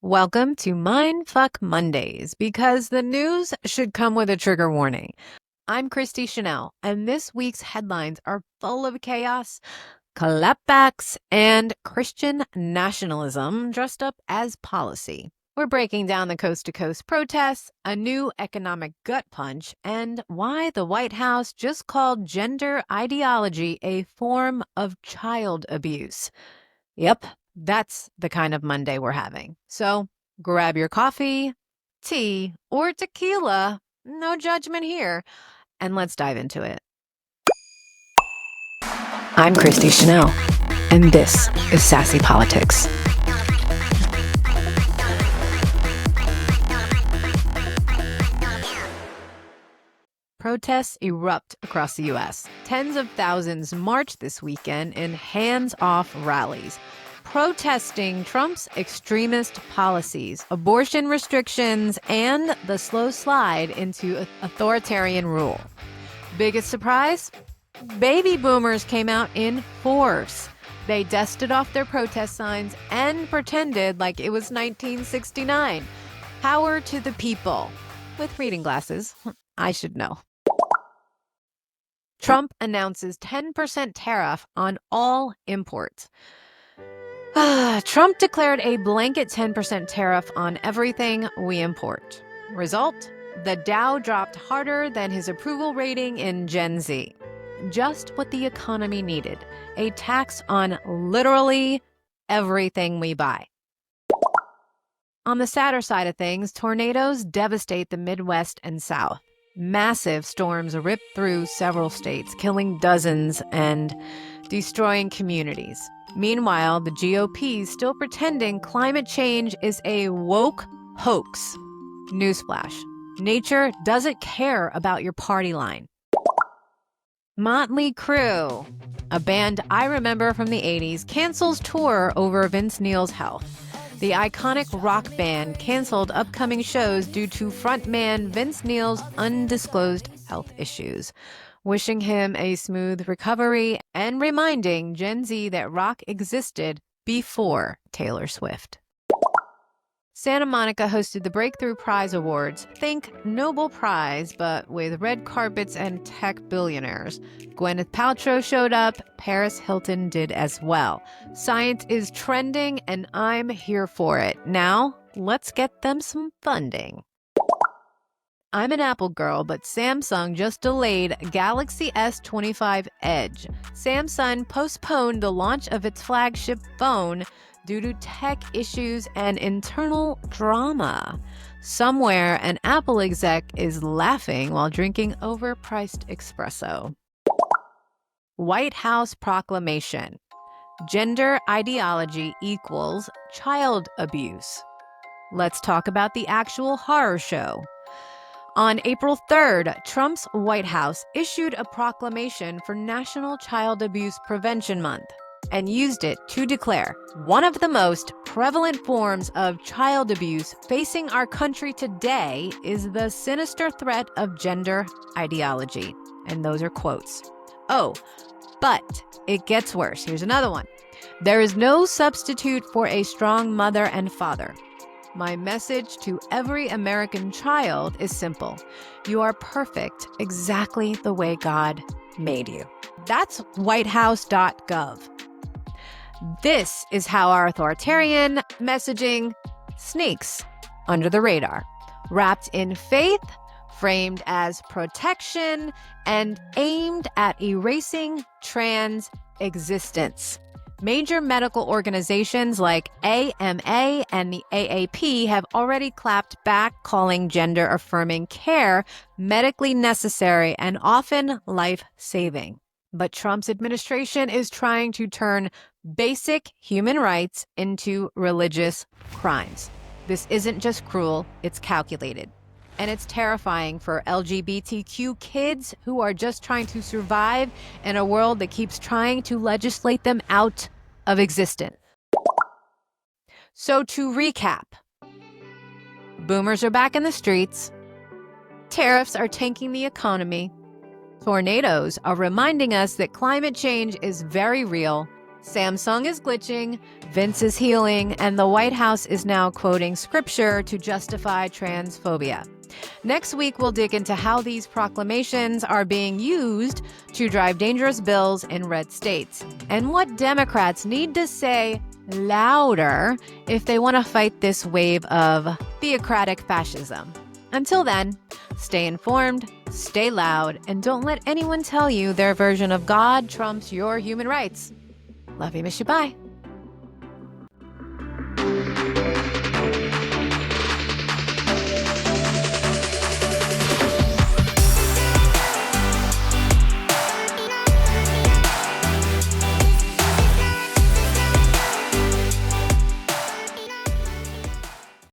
Welcome to Mindfuck Mondays, because the news should come with a trigger warning. I'm Christy Chanel, and this week's headlines are full of chaos, clapbacks, and Christian nationalism dressed up as policy. We're breaking down the coast-to-coast protests, a new economic gut punch, and why the White House just called gender ideology a form of child abuse. Yep, that's the kind of Monday we're having. So grab your coffee, tea, or tequila, no judgment here, and let's dive into it. I'm Christy Chanel, and this is Sassy Politics. Protests erupt across the U.S. Tens of thousands marched this weekend in hands-off rallies, protesting Trump's extremist policies, abortion restrictions, and the slow slide into authoritarian rule. Biggest surprise? Baby boomers came out in force. They dusted off their protest signs and pretended like it was 1969. Power to the people. With reading glasses, I should know. Trump announces 10% tariff on all imports. Trump declared a blanket 10% tariff on everything we import. Result? The Dow dropped harder than his approval rating in Gen Z. Just what the economy needed. A tax on literally everything we buy. On the sadder side of things, tornadoes devastate the Midwest and South. Massive storms rip through several states, killing dozens and destroying communities. Meanwhile, the GOP is still pretending climate change is a woke hoax. Newsflash: nature doesn't care about your party line. Motley Crue, a band I remember from the 80s, cancels tour over Vince Neil's health. The iconic rock band canceled upcoming shows due to frontman Vince Neil's undisclosed health issues, wishing him a smooth recovery and reminding Gen Z that rock existed before Taylor Swift. Santa Monica hosted the Breakthrough Prize Awards. Think Nobel Prize, but with red carpets and tech billionaires. Gwyneth Paltrow showed up. Paris Hilton did as well. Science is trending, and I'm here for it. Now, let's get them some funding. I'm an Apple girl, but Samsung just delayed Galaxy S25 Edge. Samsung postponed the launch of its flagship phone due to tech issues and internal drama. Somewhere, an Apple exec is laughing while drinking overpriced espresso. White House proclamation: gender ideology equals child abuse. Let's talk about the actual horror show. On April 3rd, Trump's White House issued a proclamation for National Child Abuse Prevention Month and used it to declare one of the most prevalent forms of child abuse facing our country today is the sinister threat of gender ideology. And those are quotes. Oh, but it gets worse. Here's another one. There is no substitute for a strong mother and father. My message to every American child is simple. You are perfect exactly the way God made you. That's whitehouse.gov. This is how our authoritarian messaging sneaks under the radar, wrapped in faith, framed as protection, and aimed at erasing trans existence. Major medical organizations like AMA and the AAP have already clapped back, calling gender-affirming care medically necessary and often life-saving. But Trump's administration is trying to turn basic human rights into religious crimes. This isn't just cruel, it's calculated. And it's terrifying for LGBTQ kids who are just trying to survive in a world that keeps trying to legislate them out of existence. So to recap, boomers are back in the streets, tariffs are tanking the economy, tornadoes are reminding us that climate change is very real, Samsung is glitching, Vince is healing, and the White House is now quoting scripture to justify transphobia. Next week, we'll dig into how these proclamations are being used to drive dangerous bills in red states, and what Democrats need to say louder if they want to fight this wave of theocratic fascism. Until then, stay informed, stay loud, and don't let anyone tell you their version of God trumps your human rights. Love you, miss you, bye.